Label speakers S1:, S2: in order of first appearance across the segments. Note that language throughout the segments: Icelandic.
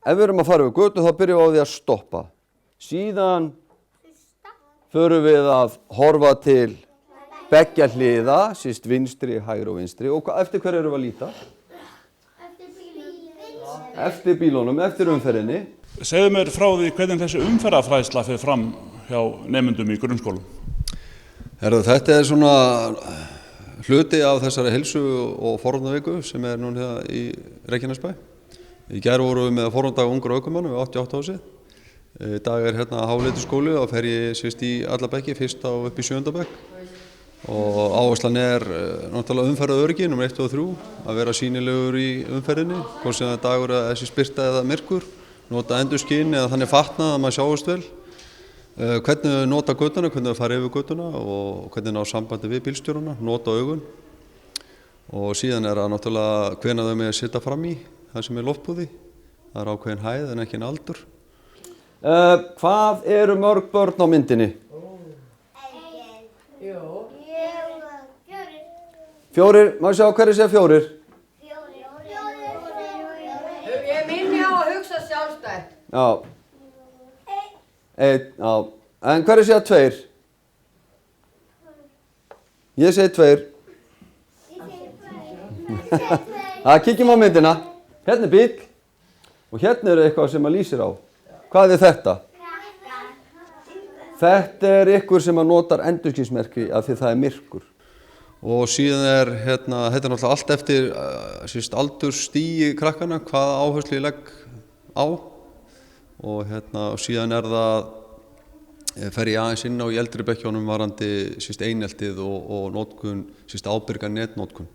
S1: ef við erum að fara yfir götu þá byrjum við á því að stoppa. Síðan förum við að horfa til beggja hliða, síst vinstri, hægri og vinstri. Og eftir hverju erum við að líta? Eftir bílunum, eftir umferðinni.
S2: Segðu mér frá því hvernig þessi umferðarfræðsla fer fram hjá nemendum í grunnskólum.
S1: Þetta svona hluti af þessari heilsu- og forvarnaviku sem núna í Reykjanesbæ. Í gær vorum við með forvarnadag ungra ökumanna við 88 ásið. Í dag Háleituskóli og fer ég í alla bekki, fyrst upp í 7. bekk. Og áherslan náttúrulega umferðaröryggi, númer 1 og 3, að vera sýnilegur í umferðinni, hvort sem það dagur að þessi spyrta eða myrkur, nota endurskinn eða þannig fatnað að maður sjáist vel. Hvernig við nota götuna, hvernig við fara yfir götuna og hvernig ná sambandi við bílstjórana, nota augun. Og síðan það náttúrulega hvenær þau með að sitja fram í, það sem loftpúði. Það ákveðin hæð en ekki aldur. Hvað eru mörg börn á myndinni? 4, má sjá hverju segja 4?
S3: Ég minni á að hugsa sjálfstætt.
S1: Já. 1, já. En hverju segja 2? Ég segi 2. Það kíkjum á myndina. Hérna bíll og hérna eitthvað sem lýsir á. Hvað þetta? Þetta ykkur sem notar endurskinsmerki af því það myrkur. Og síðan þetta náttúrulega allt eftir aldursstigi krakkana, hvaða áherslu ég legg á. Og síðan það, fer ég aðeins inn á í eldri bekkjónum varandi eineltið og notkun, ábyrga netnotkun.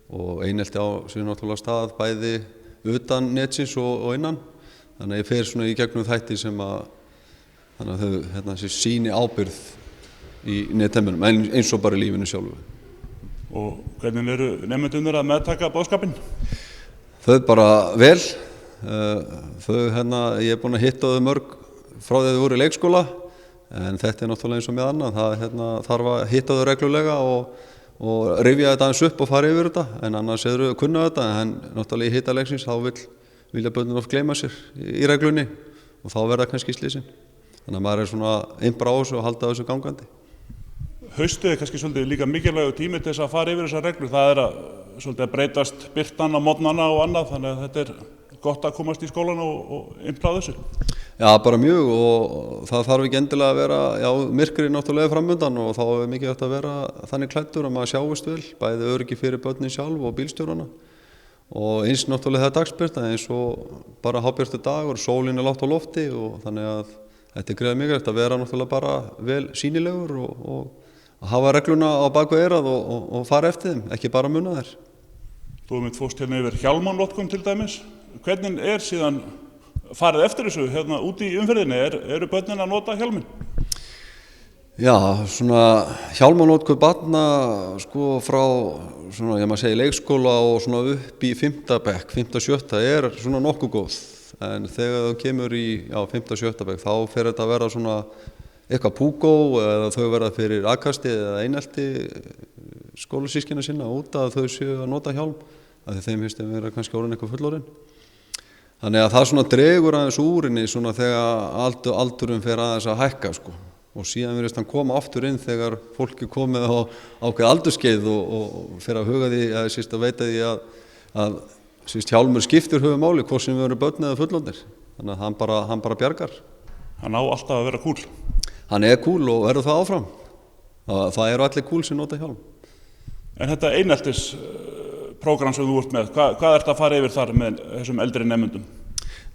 S1: Og einelti á náttúrulega stað bæði utan netsins og innan. Þannig að ég fer svona í gegnum þætti sem þau sýni ábyrgð í netheimilum, eins og bara í lífinu sjálfu.
S2: Og hvernig eru nemendurnir að meðtaka boðskapinn?
S1: Þau bara vel. Ég búinn að hitta þau mörg frá því þau voru í leikskóla, en þetta náttúrulega eins og með annað. Það þarf að hitta þau reglulega og rifja þetta aðeins upp og fara yfir þetta, en annars þau kunna þetta, en náttúrulega í hitta leiksins þá vilja börnin oft gleyma sér í reglunni og þá verða kannski slysinn. Þannig að maður svona innbra á þessu og halda þessu gangandi.
S2: Haustið kannski svolítið líka mikilvægur tími til þess að fara yfir þessar reglur. Það svolítið að breytast birtan á morgnana og annað, þannig að þetta gott að komast í skólan og innbra á þessu.
S1: Já, bara mjög, og það þarf ekki endilega að vera, myrkrið náttúrulega framundan og þá mikið hægt að vera þannig klæddur að maður sjáist vel, bæði öryggi fyrir börnin sjálf og bílstjórana. Og eins náttúrulega það dagsbirta, eins og bara hábjartur dagur, sólin lágt á lofti og þannig að þetta greiða mikilvægt að vera náttúrulega bara vel sýnilegur og að hafa regluna á baku eyrað og fara eftir þeim, ekki bara muna þær.
S2: Þú fórst yfir hjálmanotkun til dæmis. Hvernig síðan farið eftir þessu úti í umferðinni? Eru börnin að nota hjálminn?
S1: Já, svona hjálmanotkun barna frá ég maður segi leikskóla og svona upp í 5. bekk, 5. og 7. svona nokkuð góð. En þegar þú kemur í 5. og 7. bekk þá fer þetta að vera svona eitthvað púgó eða þau verða fyrir aðkasti eða einelti skólasystkina sinna út að þau séu að nota hjálm, af því þeim finnst þeim vera kannski orðin eitthvað fullorðin. Þannig að það svona dregur aðeins úr henni svona þegar aldurinn fer aðeins að hækka og síðan virðist hann koma aftur inn þegar fólk komið á ákveð aldurskeið og fer að huga því að veita því að hjálmur skiptir höfumáli hvort sem við erum börn eða fullorðnir. Þannig að hann bara bjargar.
S2: Hann á alltaf að vera kúl.
S1: Hann kúl og verður það áfram. Það eru allir kúl sem nota hjálm.
S2: En þetta eineltisprógram sem þú ert með, hvað ert að fara yfir þar með þessum eldri nemendum?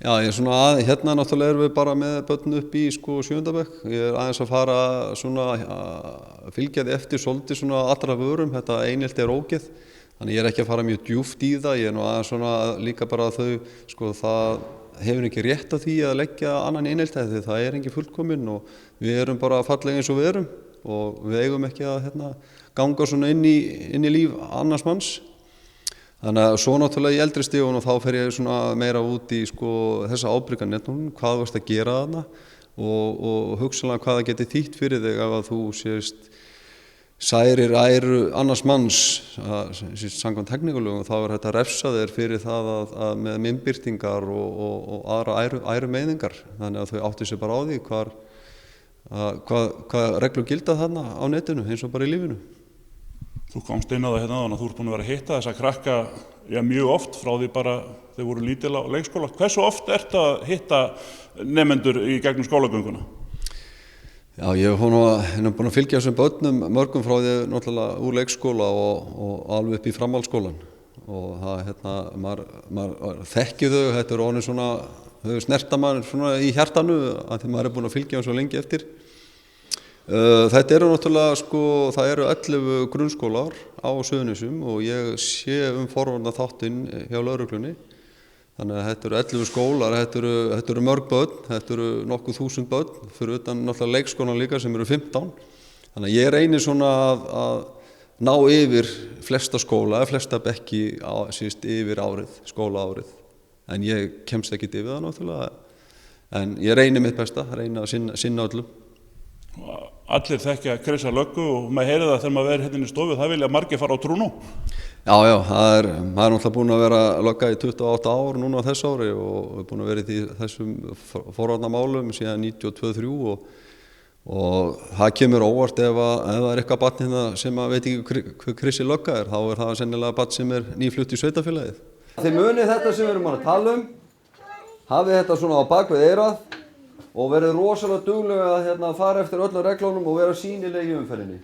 S1: Já, hérna náttúrulega erum við bara með börn upp í 7. bekk. Ég aðeins að fara að fylgja því eftir svolítið allra vörum, þetta einelti ógeð. Þannig ég ekki að fara mjög djúpt í það, ég aðeins líka bara að þau, það hefur ekki rétt á því að leggja annan einelti því það ekki fullkominn og við erum bara fallega eins og við erum og við eigum ekki að ganga svona inn í líf annars manns. Þannig að svo náttúrulega í eldri stigum og þá fer ég svona meira út í þessa ábyrga netnum, hvað varst að gera þarna og hugsanlega hvað það geti þýtt fyrir þig ef að þú særir æru annars manns samkvæmt hegningarlögum, þá þetta að refsa þeir fyrir það að með myndbirtingar og aðra ærumeiðingar, þannig að þau átti sér bara á því hvað reglur gilda þarna á netinu eins og bara í lífinu.
S2: Þú komst inn á það hérna áðan að þú ert búin að vera að hitta þessa krakka mjög oft frá því bara þau voru lítil á leikskóla. Hversu oft ertu að hitta nemendur í gegnum skólagönguna?
S1: Já, ég hef búin að fylgja þessum börnum mörgum frá því náttúrulega úr leikskóla og alveg upp í framhaldsskólan og það, maður þekkir þau, þetta orðin svona, þau snerta maður svona í hjartanu að því maður búin að fylgja svo lengi eftir. Þetta eru náttúrulega, það eru 11 grunnskólar á Suðurnesjum og ég sé forvarna þáttinn hjá lögreglunni. Þannig að þetta eru 11 skólar, þetta eru mörg börn, þetta eru nokkuð þúsund börn, fyrir utan náttúrulega leikskólan líka sem eru 15. Þannig að ég reynir svona að ná yfir flesta skóla, flesta bekki yfir árið, skólaárið. En ég kemst ekki yfir það náttúrulega, en ég reynir mitt besta, reyna að sinna öllum.
S2: Allir þekkja Krissa löggu og maður heyrir það þegar maður verður hérna í stofu, það vilja margir fara á trúnó.
S1: Já, maður er náttúrulega búin að vera lögga í 28 ár núna á þessu ári og er búin að vera í þessum forvarnamálum síðan 92-93 og það kemur óvart ef það er eitthvað barn hérna sem veit ekki hvað Krissi lögga er, þá er það sennilega barn sem er nýflutt í sveitafélagið. Þið munið þetta sem við erum að tala hafið þetta svona á bakvið eyrað og verið rosalega duglega að fara eftir öllum reglunum og vera sýnileg í umferðinni.